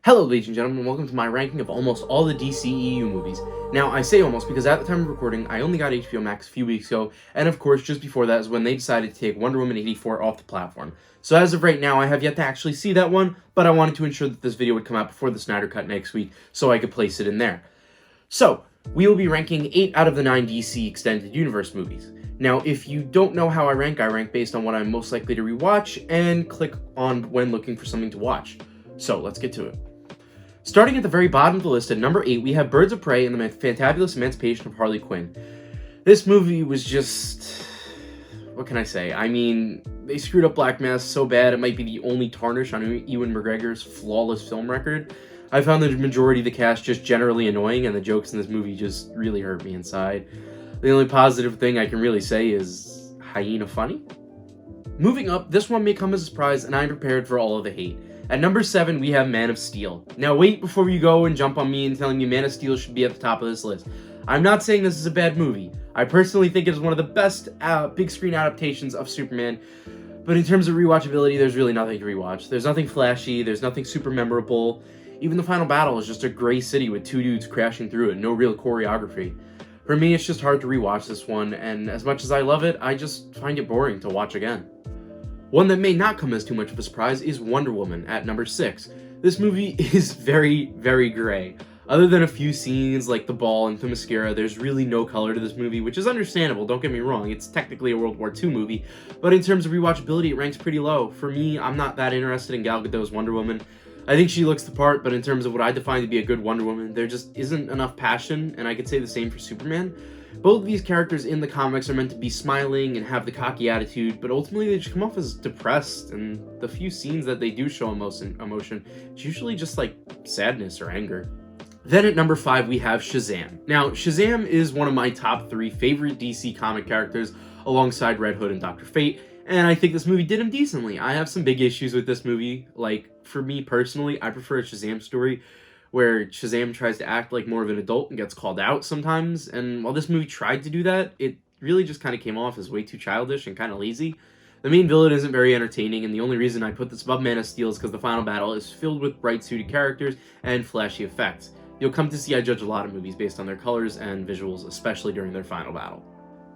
Hello ladies and gentlemen, welcome to my ranking of almost all the DCEU movies. Now, I say almost because at the time of recording, I only got HBO Max a few weeks ago, and of course, just before that is when they decided to take Wonder Woman 84 off the platform. So as of right now, I have yet to actually see that one, but I wanted to ensure that this video would come out before the Snyder Cut next week, so I could place it in there. So, we will be ranking 8 out of the 9 DC Extended Universe movies. Now, if you don't know how I rank based on what I'm most likely to rewatch, and click on when looking for something to watch. So, let's get to it. Starting at the very bottom of the list at number 8, we have Birds of Prey and the Fantabulous Emancipation of Harley Quinn. This movie was just... what can I say? I mean, they screwed up Black Mass so bad it might be the only tarnish on Ewan McGregor's flawless film record. I found the majority of the cast just generally annoying, and the jokes in this movie just really hurt me inside. The only positive thing I can really say is hyena funny. Moving up, this one may come as a surprise, and I'm prepared for all of the hate. At number 7, we have Man of Steel. Now wait before you go and jump on me and telling me Man of Steel should be at the top of this list. I'm not saying this is a bad movie. I personally think it is one of the best big screen adaptations of Superman, but in terms of rewatchability, there's really nothing to rewatch. There's nothing flashy, there's nothing super memorable. Even the final battle is just a gray city with two dudes crashing through it, no real choreography. For me, it's just hard to rewatch this one, and as much as I love it, I just find it boring to watch again. One that may not come as too much of a surprise is Wonder Woman at number 6. This movie is very, very gray. Other than a few scenes like the ball and Themyscira, there's really no color to this movie, which is understandable, don't get me wrong, it's technically a World War II movie, but in terms of rewatchability, it ranks pretty low. For me, I'm not that interested in Gal Gadot's Wonder Woman. I think she looks the part, but in terms of what I define to be a good Wonder Woman, there just isn't enough passion, and I could say the same for Superman. Both of these characters in the comics are meant to be smiling and have the cocky attitude, but ultimately they just come off as depressed, and the few scenes that they do show emotion, it's usually just like sadness or anger. Then at number 5, we have Shazam. Now, Shazam is one of my top 3 favorite DC comic characters, alongside Red Hood and Dr. Fate, and I think this movie did him decently. I have some big issues with this movie. Like, for me personally, I prefer a Shazam story where Shazam tries to act like more of an adult and gets called out sometimes, and while this movie tried to do that, it really just kind of came off as way too childish and kind of lazy. The main villain isn't very entertaining, and the only reason I put this above Man of Steel is because the final battle is filled with bright-suited characters and flashy effects. You'll come to see I judge a lot of movies based on their colors and visuals, especially during their final battle.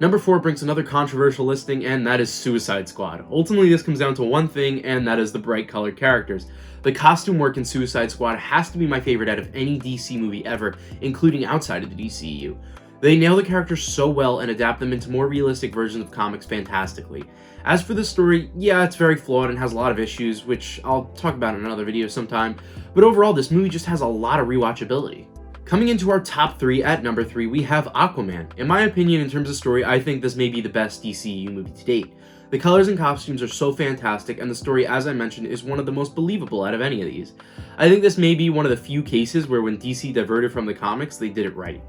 Number 4 brings another controversial listing, and that is Suicide Squad. Ultimately, this comes down to one thing, and that is the bright-colored characters. The costume work in Suicide Squad has to be my favorite out of any DC movie ever, including outside of the DCEU. They nail the characters so well and adapt them into more realistic versions of comics fantastically. As for the story, yeah, it's very flawed and has a lot of issues, which I'll talk about in another video sometime, but overall, this movie just has a lot of rewatchability. Coming into our top 3, at number 3, we have Aquaman. In my opinion, in terms of story, I think this may be the best DCEU movie to date. The colors and costumes are so fantastic, and the story, as I mentioned, is one of the most believable out of any of these. I think this may be one of the few cases where when DC diverted from the comics, they did it right.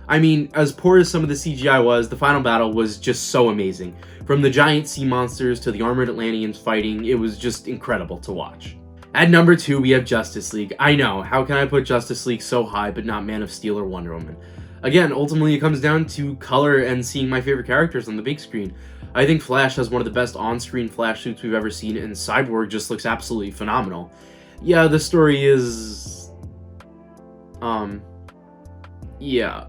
I mean, as poor as some of the CGI was, the final battle was just so amazing. From the giant sea monsters to the armored Atlanteans fighting, it was just incredible to watch. At number 2, we have Justice League. I know, how can I put Justice League so high but not Man of Steel or Wonder Woman? Again, ultimately it comes down to color and seeing my favorite characters on the big screen. I think Flash has one of the best on-screen Flash suits we've ever seen, and Cyborg just looks absolutely phenomenal. Yeah, the story is... yeah.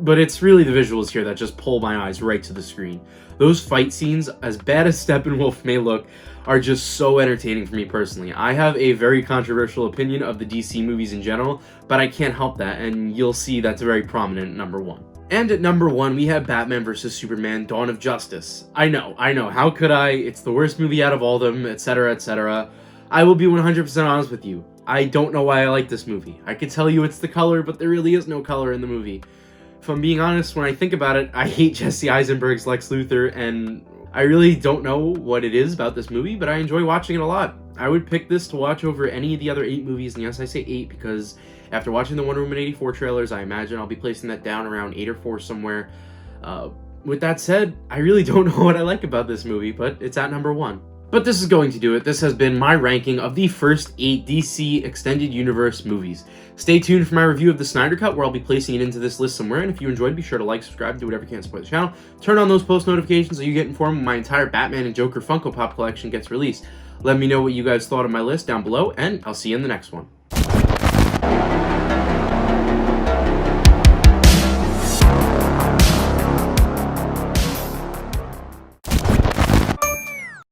But it's really the visuals here that just pull my eyes right to the screen. Those fight scenes, as bad as Steppenwolf may look, are just so entertaining for me personally. I have a very controversial opinion of the DC movies in general, but I can't help that, and you'll see that's very prominent at number 1. And at number 1, we have Batman vs. Superman: Dawn of Justice. I know, how could I? It's the worst movie out of all of them, etc, etc. I will be 100% honest with you. I don't know why I like this movie. I could tell you it's the color, but there really is no color in the movie. If I'm being honest, when I think about it, I hate Jesse Eisenberg's Lex Luthor, and I really don't know what it is about this movie, but I enjoy watching it a lot. I would pick this to watch over any of the other 8 movies, and yes, I say 8 because after watching the Wonder Woman 84 trailers, I imagine I'll be placing that down around 8 or 4 somewhere. With that said, I really don't know what I like about this movie, but it's at number 1. But this is going to do it. This has been my ranking of the first 8 DC Extended Universe movies. Stay tuned for my review of the Snyder Cut, where I'll be placing it into this list somewhere, and if you enjoyed, be sure to like, subscribe, do whatever you can to support the channel. Turn on those post notifications so you get informed when my entire Batman and Joker Funko Pop collection gets released. Let me know what you guys thought of my list down below, and I'll see you in the next one.